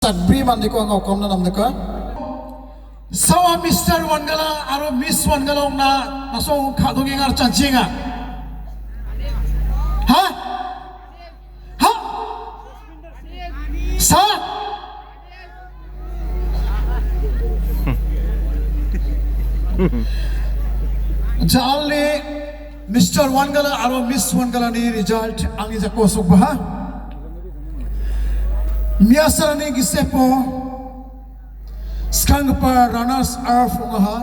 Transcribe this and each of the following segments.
Sadri mandi ko ang okom na namdaka. Sawa Mr. Wangala aro Miss Wangala na nasong kadunging ar chanchinga. Ha? Ha? Sa? Jalli Mr. Wangala aro Miss Wangala ni result ang isa ko subha. Miasarani gisepo skang pa runners up ngaha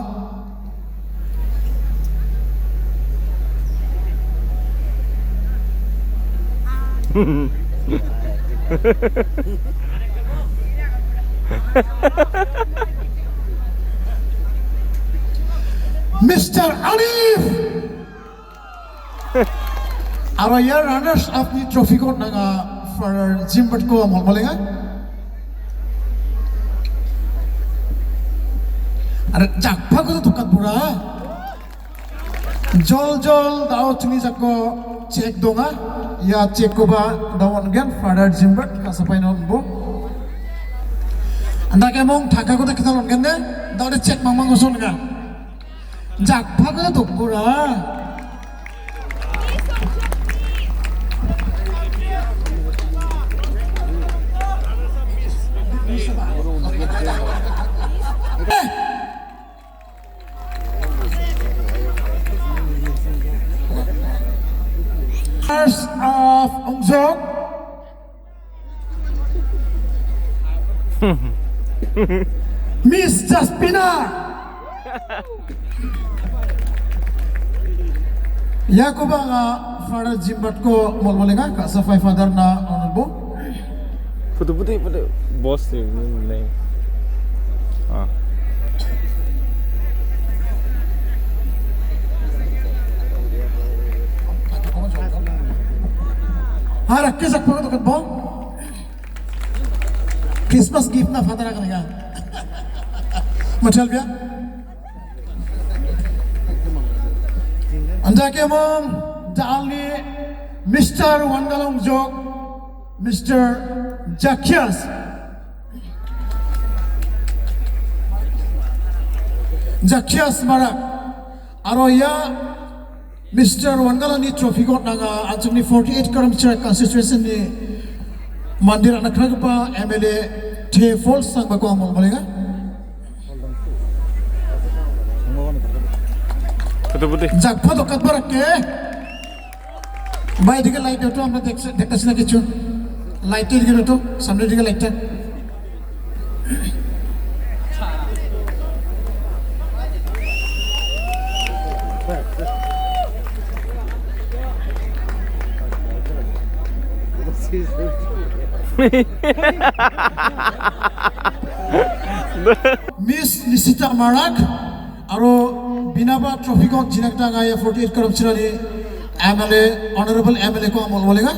Mr. Alif Araya runners up ni trophy ko nga for Zimbabwe ko malinga. Ada jakpa ko tukat pura. Jol dao tuni jako cek donga ya cek ko ba dawan gan for Zimbabwe kasapai non bo. Anda kemong thaka ko kita lon gan ne daw de cek mang goson ga. Jakpa ko tuk pura. First of Ongzok Miss Jaspina Yakuba nga father Zimbabwe ko molmolenga ka sa father na onbo Putih bos ni. Ah. Harap kisak pa ito katbong Christmas gift na father ka nga Machal biya Anda ke mong dali Mr. Wangalong Jok Mr. Jakias Marak Aroya Mr. Wangalani trophy got naga anjungni 48 kilometer constituency ni mandir anak ragpa MLA The Fall sang bako amol bolenga Putih. jakpa to kat barak ke bai diga light to amra dekta sina kichu light diga to samne diga light ta Miss Nisita Marak aro binaba trophy ko jinakta nga 48 kilometer ni MLA honorable MLA ko amol bolenga